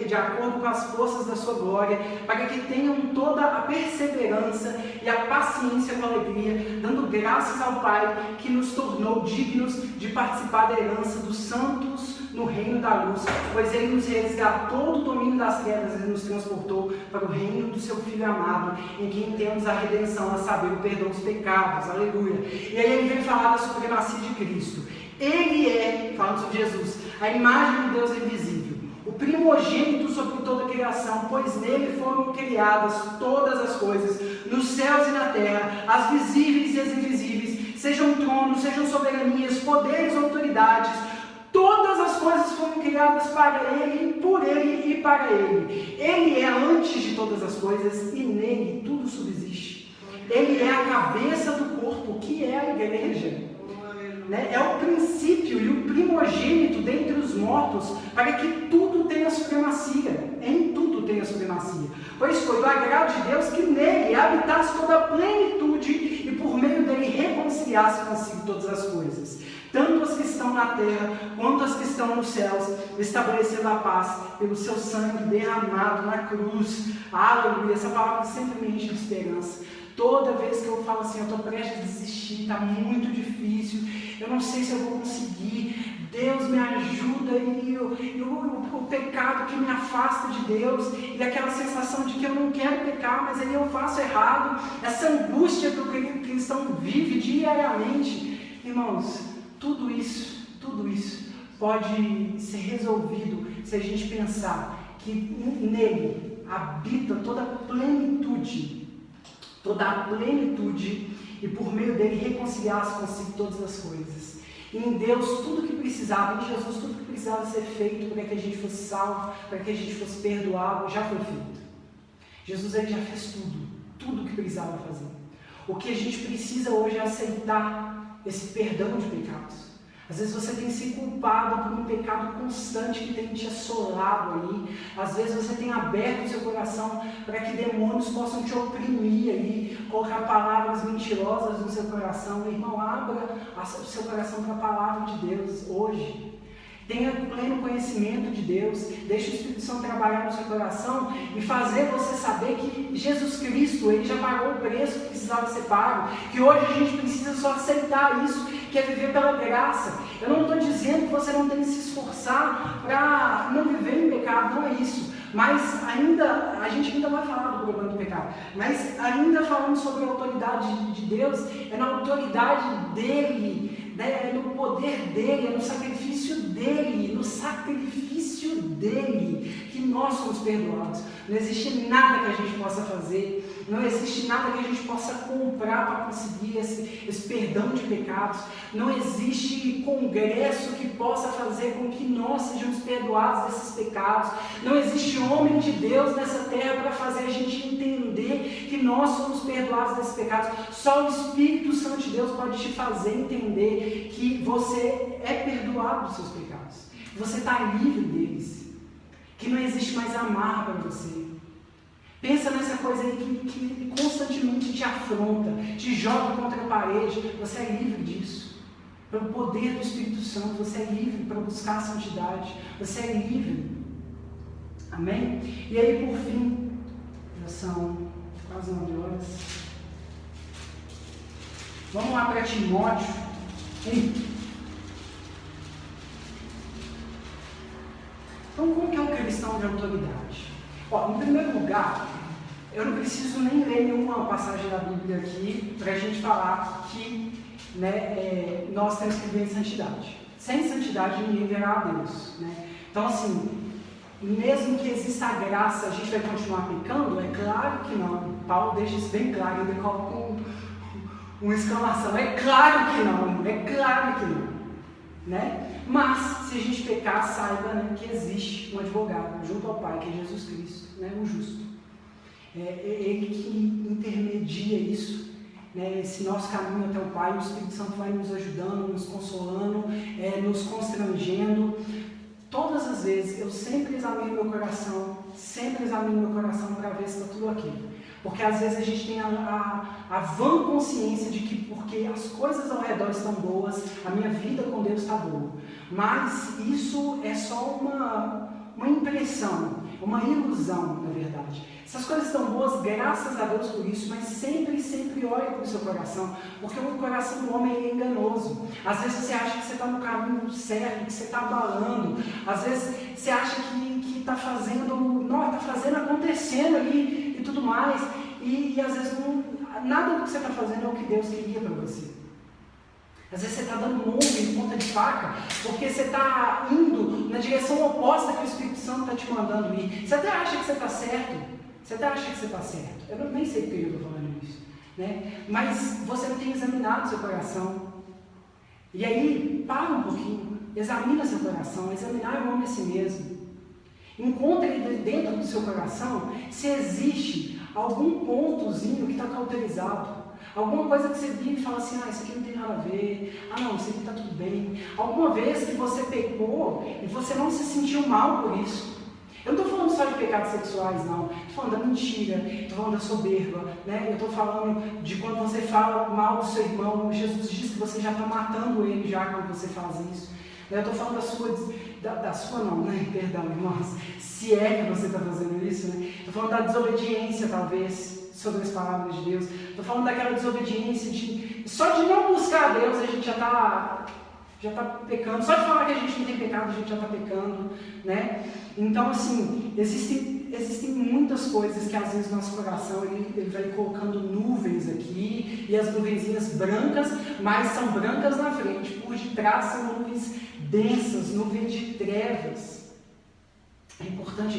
de acordo com as forças da sua glória, para que tenham toda a perseverança e a paciência com alegria, dando graças ao Pai que nos tornou dignos de participar da herança dos santos no reino da luz, pois Ele nos resgatou do domínio das trevas e nos transportou para o reino do seu Filho amado, em quem temos a redenção, a saber, o perdão dos pecados, aleluia. E aí ele vem falar da supremacia de Cristo. Ele é, falando sobre Jesus, a imagem do Deus invisível, o primogênito sobre toda a criação, pois nele foram criadas todas as coisas, nos céus e na terra, as visíveis e as invisíveis, sejam tronos, sejam soberanias, poderes ou autoridades, todas Todas as coisas foram criadas para Ele, por Ele e para Ele. Ele é antes de todas as coisas e nele tudo subsiste. Ele é a cabeça do corpo, que é a igreja. É o princípio e o primogênito dentre os mortos, para que tudo tenha supremacia. Em tudo tenha supremacia. Pois foi do agrado de Deus que nele habitasse toda a plenitude e por meio dele reconciliasse consigo todas as coisas, tanto as que estão na terra quanto as que estão nos céus, estabelecendo a paz pelo seu sangue derramado na cruz. Aleluia! Essa palavra sempre me enche de esperança. Toda vez que eu falo assim, eu estou prestes a desistir, está muito difícil, eu não sei se eu vou conseguir, Deus me ajuda, e o pecado que me afasta de Deus, e aquela sensação de que eu não quero pecar, mas aí eu faço errado, essa angústia que o cristão vive diariamente. Irmãos, tudo isso pode ser resolvido se a gente pensar que nele habita toda a plenitude, e por meio dele reconciliar-se consigo todas as coisas. E em Deus tudo que precisava, em Jesus tudo que precisava ser feito para que a gente fosse salvo, para que a gente fosse perdoado, já foi feito. Jesus ele já fez tudo que precisava fazer. O que a gente precisa hoje é aceitar esse perdão de pecados. Às vezes você tem se culpado por um pecado constante que tem te assolado ali. Às vezes você tem aberto o seu coração para que demônios possam te oprimir ali, colocar palavras mentirosas no seu coração. Irmão, abra o seu coração para a palavra de Deus hoje. Tenha pleno conhecimento de Deus, deixe o Espírito Santo trabalhar no seu coração e fazer você saber que Jesus Cristo, Ele já pagou o preço que precisava ser pago, que hoje a gente precisa só aceitar isso, que é viver pela graça. Eu não estou dizendo que você não tem que se esforçar para não viver em pecado, não é isso. Mas a gente ainda vai falar do problema do pecado, mas ainda falando sobre a autoridade de Deus, é na autoridade dEle, é no poder dEle, é no sacrifício dEle, que nós somos perdoados. Não existe nada que a gente possa fazer, não existe nada que a gente possa comprar para conseguir esse perdão de pecados, não existe congresso que possa fazer com que nós sejamos perdoados desses pecados, não existe homem de Deus nessa terra para fazer a gente entender que nós somos perdoados desses pecados. Só o Espírito Santo de Deus pode te fazer entender que você é perdoado dos seus pecados, que você está livre deles, que não existe mais amarra para você. Pensa nessa coisa aí que constantemente te afronta, te joga contra a parede. Você é livre disso. Pelo poder do Espírito Santo, você é livre para buscar a santidade. Você é livre. Amém? E aí, por fim, já são quase 9 horas. Vamos lá para Timóteo 1. Então, como que é um cristão de autoridade? Em primeiro lugar, eu não preciso nem ler nenhuma passagem da Bíblia aqui para a gente falar que nós temos que viver em santidade. Sem santidade ninguém verá a Deus. Então, assim, mesmo que exista a graça, a gente vai continuar pecando? É claro que não. Paulo deixa isso bem claro, ele coloca uma exclamação. É claro que não. Mas, se a gente pecar, saiba que existe um advogado junto ao Pai, que é Jesus Cristo, o justo. É Ele que intermedia isso, esse nosso caminho até o Pai. O Espírito Santo vai nos ajudando, nos consolando, nos constrangendo. Todas as vezes, eu sempre examino meu coração para ver se está tudo aqui. Porque às vezes a gente tem a vã consciência de que porque as coisas ao redor estão boas, a minha vida com Deus está boa. Mas isso é só uma impressão, uma ilusão, na verdade. Essas coisas estão boas, graças a Deus por isso, mas sempre olhe para o seu coração, porque o coração do homem é enganoso. Às vezes você acha que você está no caminho certo, que você está abalando. Às vezes você acha que está fazendo acontecendo ali e tudo mais. E às vezes nada do que você está fazendo é o que Deus queria para você. Às vezes você está dando murro em ponta de faca, porque você está indo na direção oposta que o Espírito Santo está te mandando ir. Você até acha que você está certo. Eu nem sei porque eu estou falando isso. Mas você não tem examinado o seu coração. E aí, para um pouquinho. examina seu coração, examinar é o homem a si mesmo. Encontre dentro do seu coração se existe algum pontozinho que está cauterizado. Alguma coisa que você vive e fala assim, isso aqui não tem nada a ver, não, isso aqui está tudo bem. Alguma vez que você pecou e você não se sentiu mal por isso. Eu não estou falando só de pecados sexuais, não. Estou falando da mentira, estou falando da soberba, né? Eu estou falando de quando você fala mal do seu irmão. Jesus diz que você já está matando ele já quando você faz isso. Eu estou falando da sua não, né? Perdão, irmãos. Se é que você está fazendo isso, né? Estou falando da desobediência, talvez, sobre as palavras de Deus. Estou falando daquela desobediência só de não buscar a Deus, a gente já está pecando. Só de falar que a gente não tem pecado, a gente já está pecando, né? Então, assim, existem muitas coisas que às vezes nosso coração ele vai colocando nuvens aqui, e as nuvenzinhas brancas, mas são brancas na frente, por detrás são nuvens densas, nuvens de trevas. É importante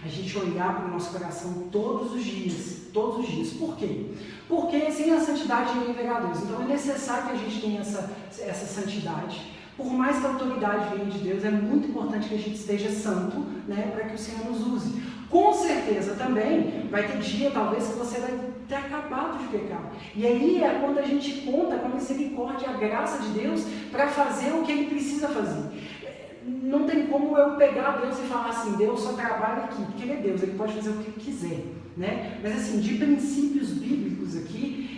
a gente olhar para o nosso coração todos os dias. Por quê? Porque sem a santidade ninguém verá a Deus. Então é necessário que a gente tenha essa santidade. Por mais que a autoridade venha de Deus, é muito importante que a gente esteja santo, né, para que o Senhor nos use. Com certeza também vai ter dia, talvez, que você vai ter acabado de pecar. E aí é quando a gente conta com a misericórdia e a graça de Deus para fazer o que Ele precisa fazer. Não tem como eu pegar Deus e falar assim, Deus só trabalha aqui, porque Ele é Deus, Ele pode fazer o que Ele quiser, né? Mas assim, de princípios bíblicos aqui,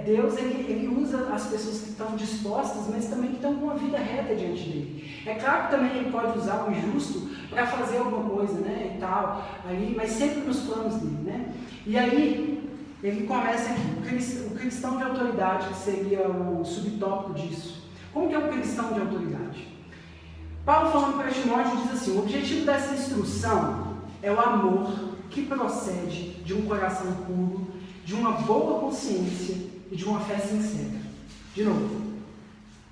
Deus ele usa as pessoas que estão dispostas, mas também que estão com uma vida reta diante dele. É claro que também Ele pode usar o injusto para fazer alguma coisa, né, e tal, ali, mas sempre nos planos dele, né? E aí, ele começa aqui, o cristão de autoridade, que seria o subtópico disso. Como que é o cristão de autoridade? Paulo, falando para Timóteo, diz assim: o objetivo dessa instrução é o amor que procede de um coração puro, de uma boa consciência e de uma fé sincera. De novo,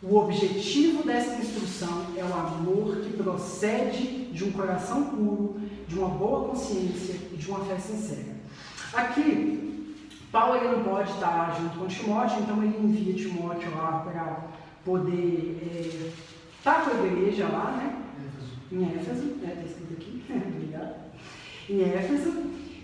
o objetivo dessa instrução é o amor que procede de um coração puro, de uma boa consciência e de uma fé sincera. Aqui, Paulo ele não pode estar junto com Timóteo, então ele envia Timóteo lá para poder estar com a igreja lá, né? Em Éfeso, está escrito aqui, obrigado. Em Éfeso,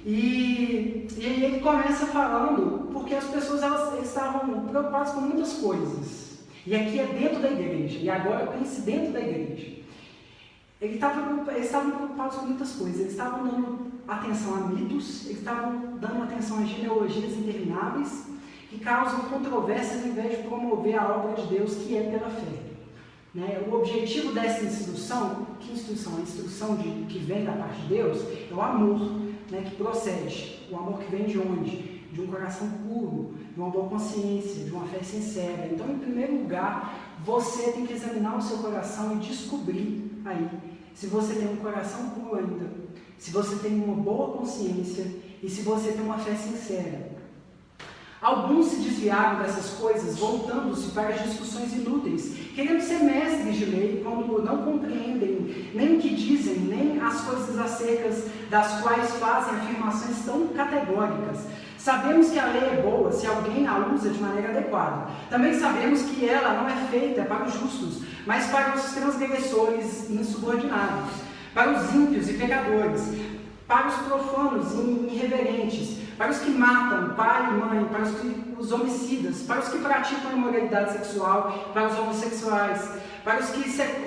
e aí ele começa falando, porque as pessoas elas estavam preocupadas com muitas coisas, e aqui é dentro da igreja, e agora pense dentro da igreja. Eles estavam preocupados com muitas coisas, eles estavam dando atenção a mitos, eles estavam dando atenção a genealogias intermináveis, que causam controvérsias ao invés de promover a obra de Deus, que é pela fé. Né? O objetivo dessa instrução, que instrução? A instrução que vem da parte de Deus é o amor, né, que procede. O amor que vem de onde? De um coração puro, de uma boa consciência, de uma fé sincera. Então, em primeiro lugar, você tem que examinar o seu coração e descobrir aí se você tem um coração puro ainda, se você tem uma boa consciência e se você tem uma fé sincera. Alguns se desviaram dessas coisas, voltando-se para as discussões inúteis, querendo ser mestres de lei, quando não compreendem nem o que dizem, nem as coisas acerca das quais fazem afirmações tão categóricas. Sabemos que a lei é boa se alguém a usa de maneira adequada. Também sabemos que ela não é feita para os justos, mas para os transgressores insubordinados, para os ímpios e pecadores, para os profanos e irreverentes, para os que matam pai e mãe, para os homicidas, para os que praticam imoralidade sexual, para os homossexuais, para os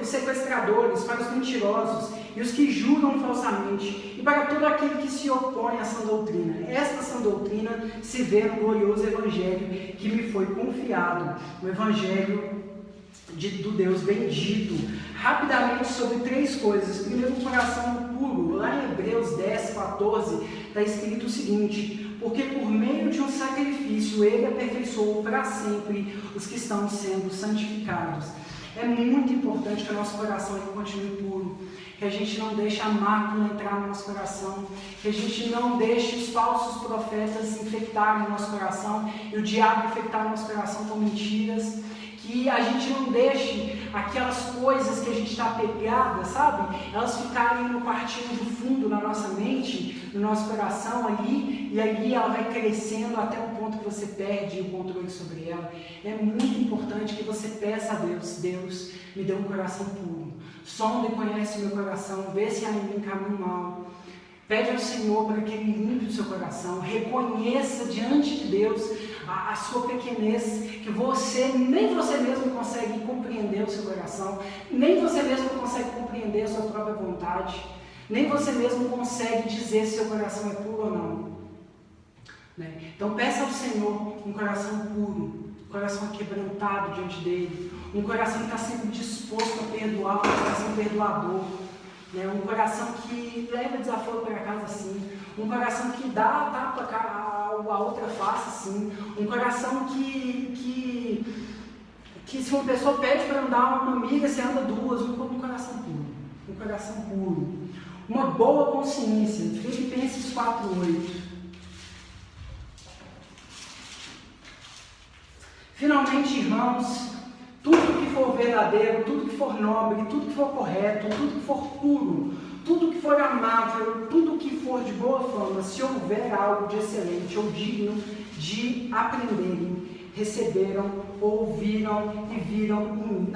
sequestradores, para os mentirosos e os que juram falsamente, e para todo aquele que se opõe à sã doutrina. Esta sã doutrina se vê no glorioso Evangelho que me foi confiado, o Evangelho do Deus bendito. Rapidamente sobre 3 coisas. Primeiro, um coração puro. Lá em Hebreus 10, 14, está escrito o seguinte: porque por meio de um sacrifício ele aperfeiçoou para sempre os que estão sendo santificados. É muito importante que o nosso coração ele continue puro, que a gente não deixe a mácula entrar no nosso coração, que a gente não deixe os falsos profetas infectarem o nosso coração e o diabo infectar o nosso coração com mentiras, que a gente não deixe aquelas coisas que a gente está apegada, sabe? Elas ficarem no quartinho do fundo na nossa mente, no nosso coração ali, e ali ela vai crescendo até um ponto que você perde o controle sobre ela. É muito importante que você peça a Deus: Deus, me dê um coração puro. Sonda e conhece o meu coração, vê se há em mim caminho mau. Pede ao Senhor para que Ele limpe o seu coração. Reconheça diante de Deus a sua pequenez, que nem você mesmo consegue compreender o seu coração, nem você mesmo consegue compreender a sua própria vontade, nem você mesmo consegue dizer se seu coração é puro ou não. Então peça ao Senhor um coração puro, um coração quebrantado diante dEle, um coração que está sempre disposto a perdoar, um coração perdoador. Um coração que leva desaforo para casa assim, um coração que dá tapa a outra face assim, um coração que se uma pessoa pede para andar uma milha, você anda duas, um coração puro, uma boa consciência. Filipenses 4:8. Finalmente, irmãos, tudo que for verdadeiro, tudo que for nobre, tudo que for correto, tudo que for puro, tudo que for amável, tudo que for de boa fama, se houver algo de excelente ou digno de aprenderem, receberam, ouviram e viram em mim.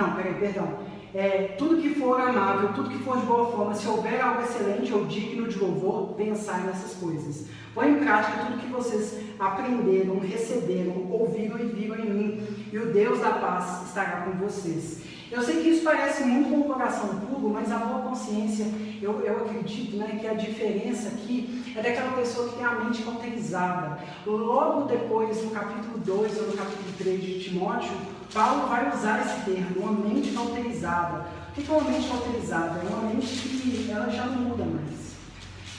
Tudo que for amável, tudo que for de boa fama, se houver algo excelente ou digno de louvor, pensai nessas coisas. Põe em prática tudo que vocês aprenderam, receberam, ouviram e viram em mim, e o Deus da paz estará com vocês. Eu sei que isso parece muito com o coração puro, mas a boa consciência, eu acredito, que a diferença aqui é daquela pessoa que tem a mente cauterizada. Logo depois, no capítulo 2 ou no capítulo 3 de Timóteo, Paulo vai usar esse termo, uma mente cauterizada. O que é uma mente cauterizada? É uma mente que ela já não muda mais.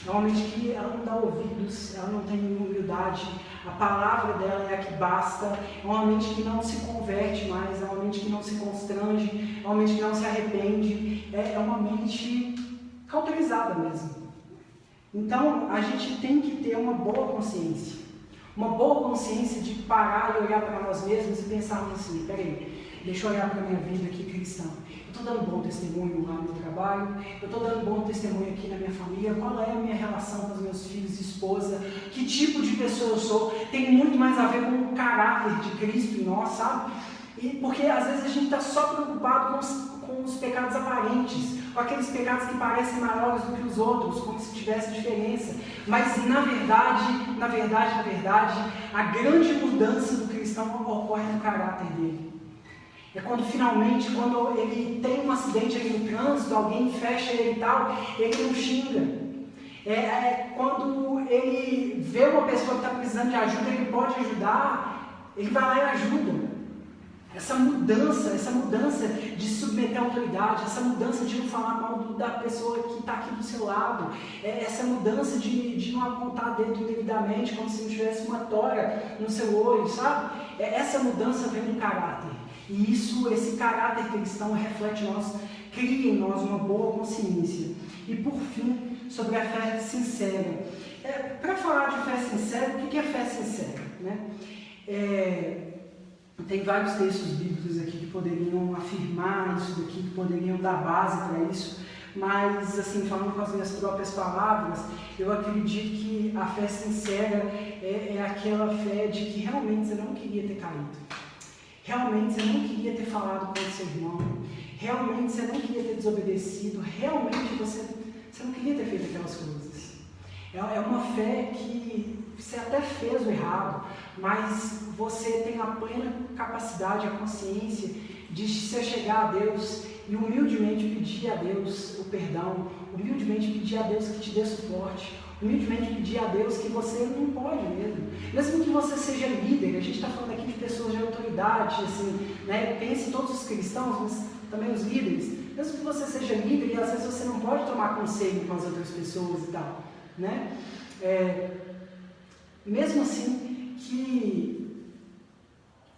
É uma mente que ela não dá ouvidos, ela não tem humildade, a palavra dela é a que basta, é uma mente que não se converte mais, é uma mente que não se constrange, é uma mente que não se arrepende, é uma mente cauterizada mesmo. Então, a gente tem que ter uma boa consciência de parar e olhar para nós mesmos e pensarmos assim: peraí, deixa eu olhar para a minha vida aqui cristã. Eu estou dando bom testemunho lá no meu trabalho, eu estou dando bom testemunho aqui na minha família, qual é a minha relação com os meus filhos e esposa, que tipo de pessoa eu sou, tem muito mais a ver com o caráter de Cristo em nós, sabe? Porque às vezes a gente está só preocupado com os pecados aparentes, com aqueles pecados que parecem maiores do que os outros, como se tivesse diferença. Mas na verdade, a grande mudança do cristão ocorre no caráter dele. É quando finalmente, quando ele tem um acidente ali no trânsito, alguém fecha ele e tal, ele não xinga. Quando ele vê uma pessoa que está precisando de ajuda, ele pode ajudar, ele vai lá e ajuda. Essa mudança de submeter a autoridade, essa mudança de não falar mal da pessoa que está aqui do seu lado, essa mudança de não apontar dedo indevidamente, como se não tivesse uma tora no seu olho, sabe? Essa mudança vem no caráter. E esse caráter cristão reflete em nós, cria em nós uma boa consciência. E por fim, sobre a fé sincera. Para falar de fé sincera, o que é fé sincera? Tem vários textos bíblicos aqui que poderiam afirmar isso daqui, que poderiam dar base para isso, mas, assim, falando com as minhas próprias palavras, eu acredito que a fé sincera é aquela fé de que realmente você não queria ter caído. Realmente você não queria ter falado com o seu irmão, realmente você não queria ter desobedecido, realmente você não queria ter feito aquelas coisas. É uma fé que você até fez o errado, mas você tem a plena capacidade, a consciência de se chegar a Deus e humildemente pedir a Deus o perdão, humildemente pedir a Deus que te dê suporte, humildemente pedir a Deus que você não pode mesmo que você seja líder. A gente está falando aqui de pessoas de autoridade, assim, pense em todos os cristãos, mas também os líderes, mesmo que você seja líder e às vezes você não pode tomar conselho com as outras pessoas e tal, mesmo assim, que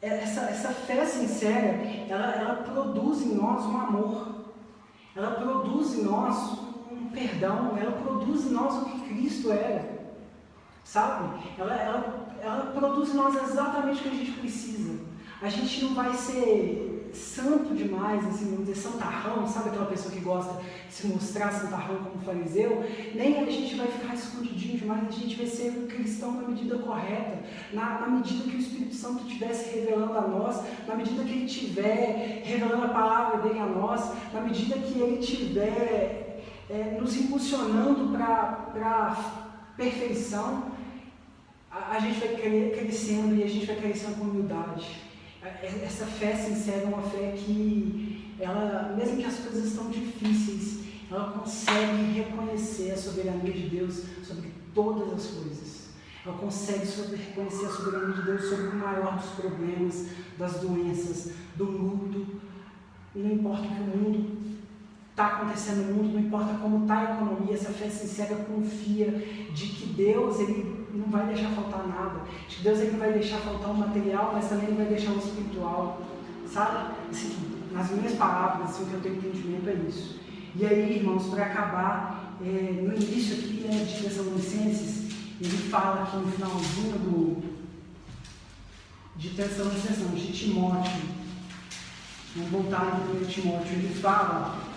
essa fé sincera, ela produz em nós um amor, ela produz em nós um perdão, ela produz em nós o que Cristo era, sabe? Ela produz em nós exatamente o que a gente precisa. A gente não vai ser santo demais, assim, vamos dizer, santarrão, sabe aquela pessoa que gosta de se mostrar santarrão como fariseu? Nem a gente vai ficar escondidinho demais, a gente vai ser um cristão na medida correta, na medida que o Espírito Santo estivesse revelando a nós, na medida que ele estiver revelando a palavra dele a nós, na medida que ele estiver nos impulsionando para perfeição, a gente vai crescendo e a gente vai crescendo com humildade. Essa fé sincera é uma fé que, ela, mesmo que as coisas estão difíceis, ela consegue reconhecer a soberania de Deus sobre todas as coisas. Ela consegue reconhecer a soberania de Deus sobre o maior dos problemas, das doenças, do luto. Não importa o que o mundo está acontecendo no mundo, não importa como está a economia, essa fé sincera confia de que Deus, ele não vai deixar faltar nada, de que Deus, ele não vai deixar faltar o material, mas também não vai deixar o espiritual, sabe? Assim, nas minhas palavras, assim, o que eu tenho entendimento é isso. E aí, irmãos, para acabar, no início aqui, de Tessalonicenses, ele fala aqui no finalzinho de Tessalonicenses, não, de Timóteo, vamos voltar no 1 Timóteo, ele fala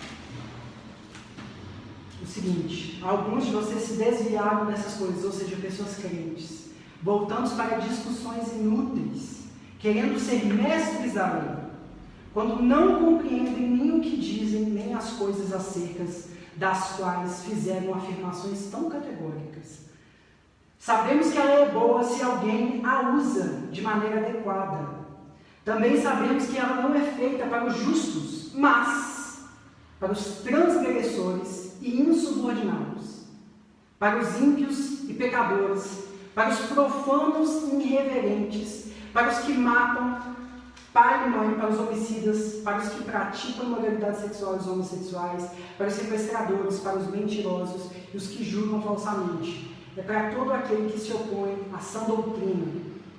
o seguinte: alguns de vocês se desviaram dessas coisas, ou seja, pessoas crentes, voltando para discussões inúteis, querendo ser mestres da lei, quando não compreendem nem o que dizem, nem as coisas acerca das quais fizeram afirmações tão categóricas. Sabemos que a lei é boa se alguém a usa de maneira adequada. Também sabemos que ela não é feita para os justos, mas para os transgressores e insubordinados, para os ímpios e pecadores, para os profanos e irreverentes, para os que matam pai e mãe, para os homicidas, para os que praticam imoralidade sexual e os homossexuais, para os sequestradores, para os mentirosos e os que julgam falsamente. É para todo aquele que se opõe à sã doutrina.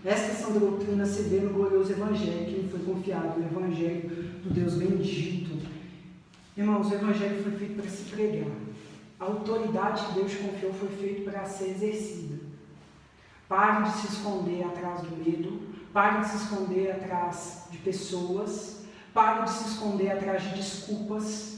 Esta sã doutrina se vê no glorioso Evangelho que lhe foi confiado, o Evangelho do Deus bendito. Irmãos, o Evangelho foi feito para se pregar. A autoridade que Deus confiou foi feita para ser exercida. Pare de se esconder atrás do medo, pare de se esconder atrás de pessoas, pare de se esconder atrás de desculpas.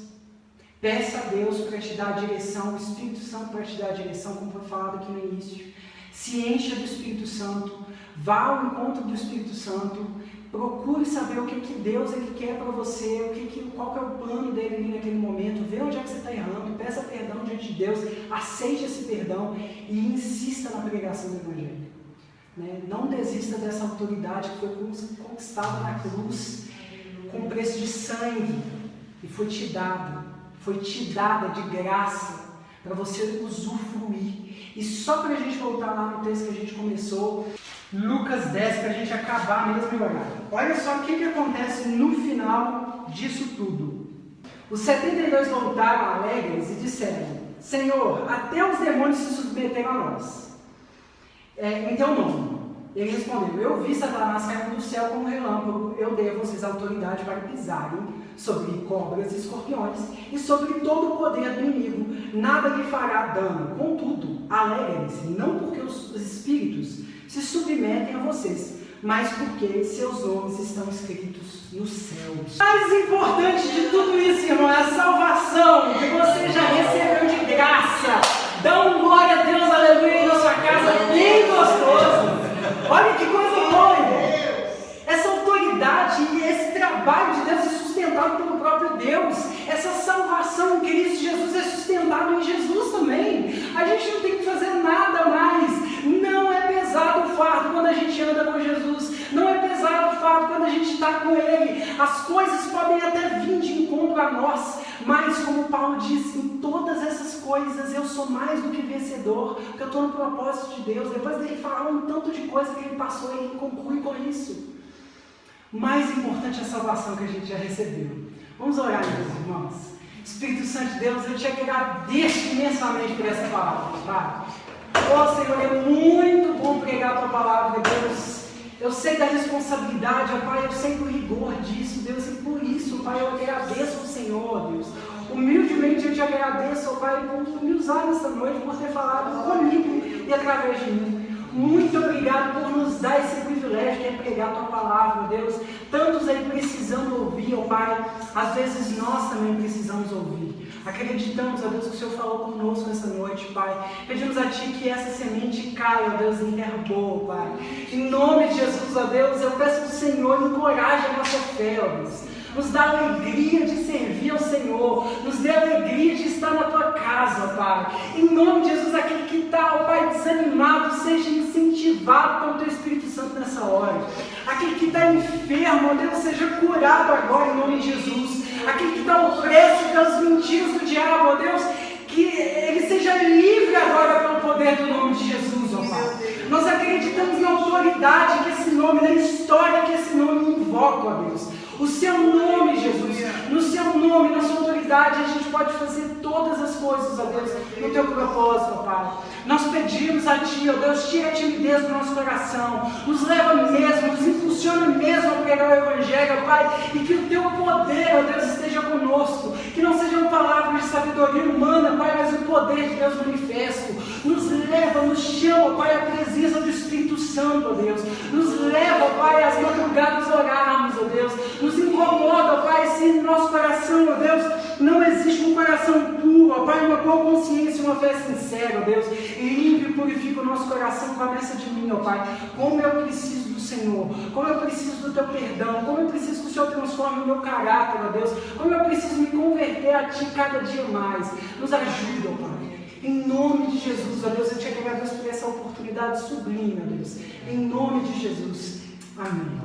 Peça a Deus para te dar a direção, o Espírito Santo para te dar a direção, como foi falado aqui no início. Se encha do Espírito Santo, vá ao encontro do Espírito Santo, procure saber o que Deus ele quer para você, qual que é o plano dele ali naquele momento, vê onde é que você está errando, peça perdão diante de Deus, aceite esse perdão e insista na pregação do Evangelho. Não desista dessa autoridade que foi conquistada na cruz com preço de sangue e foi te dada de graça para você usufruir. E só para a gente voltar lá no texto que a gente começou, Lucas 10, para a gente acabar mesmo em horário. Olha só o que acontece no final disso tudo. Os 72 voltaram alegres e disseram: Senhor, até os demônios se submeteram a nós. Em teu nome. Ele respondeu: eu vi Satanás caindo do céu como um relâmpago, eu dei a vocês autoridade para pisarem sobre cobras e escorpiões e sobre todo o poder do inimigo, nada lhe fará dano. Contudo, alegrem-se, não porque os espíritos se submetem a vocês, mas porque seus nomes estão escritos nos céus. O mais importante de tudo isso, irmão, é a salvação que você já recebeu de graça. Dá um glória a Deus, aleluia, na sua casa, bem gostoso. Olha que coisa boa, irmão. Essa autoridade e esse trabalho de Deus é sustentado pelo próprio Deus. Essa salvação em Cristo Jesus é sustentado em Jesus também. A gente não tem que fazer nada mais. Não é pesado o fardo quando a gente anda com Jesus. Não é pesado o fardo quando a gente está com Ele. As coisas podem até vir de encontro a nós, mas como Paulo diz, em todas essas coisas eu sou mais do que vencedor, porque eu estou no propósito de Deus. Depois dele falar um tanto de coisa que ele passou, ele conclui com isso. Mais importante é a salvação que a gente já recebeu. Vamos orar, meus irmãos. Espírito Santo de Deus, eu te agradeço imensamente por essa palavra, Pai. Oh, Senhor, é muito bom pregar a tua palavra, Deus. Eu sei da responsabilidade, ó Pai, eu sei do rigor disso, Deus, e por isso, Pai, eu agradeço ao Senhor, Deus. Humildemente eu te agradeço, ó Pai, por me usar nessa noite, por ter falado comigo e através de mim. Muito obrigado por nos dar esse privilégio que é pregar a Tua palavra, ó Deus. Tantos aí precisando ouvir, ó Pai. Às vezes nós também precisamos ouvir. Acreditamos, ó Deus, que o Senhor falou conosco nessa noite, Pai. Pedimos a Ti que essa semente caia, ó Deus, em terra boa, Pai. Em nome de Jesus, ó Deus, eu peço ao Senhor, encoraje a nossa fé, ó Deus. Nos dá alegria de servir ao Senhor. Nos dê alegria de estar na Tua casa, Pai. Em nome de Jesus, aquele que está, ó Pai, desanimado, seja incentivado pelo Teu Espírito Santo nessa hora. Aquele que está enfermo, ó Deus, seja curado agora em nome de Jesus. Aquele que está opresso pelas mentiras do diabo, ó Deus, que ele seja livre agora pelo poder do nome de Jesus, ó Pai. Nós acreditamos na autoridade que esse nome, na história que esse nome invoca, ó Deus. O Seu nome, Jesus, no Seu nome, na Sua autoridade, a gente pode fazer todas as coisas, ó Deus, no Teu propósito, ó Pai. Nós pedimos a Ti, ó Deus, tira a timidez do nosso coração, nos leva mesmo, nos impulsiona mesmo a pregar o Evangelho, ó Pai, e que o Teu poder, ó Deus, esteja conosco, que não sejam palavras de sabedoria humana, Pai, mas o poder de Deus manifesto. Nos leva, nos chama, Pai, a presença do Espírito Santo, ó Deus. Nos leva, Pai, às madrugadas orarmos, ó Deus. Nos incomoda, ó Pai, se no nosso coração, ó Deus, não existe um coração puro, ó Pai, uma boa consciência, uma fé sincera, ó Deus. Limpe e purifica o nosso coração, começa de mim, ó Pai. Como eu preciso do Senhor, como eu preciso do Teu perdão, como eu preciso que o Senhor transforme o meu caráter, ó Deus. Como eu preciso me converter a Ti cada dia mais. Nos ajuda, ó Pai. Em nome de Jesus, ó Deus, eu te agradeço por essa oportunidade sublime, ó Deus. Em nome de Jesus. Amém.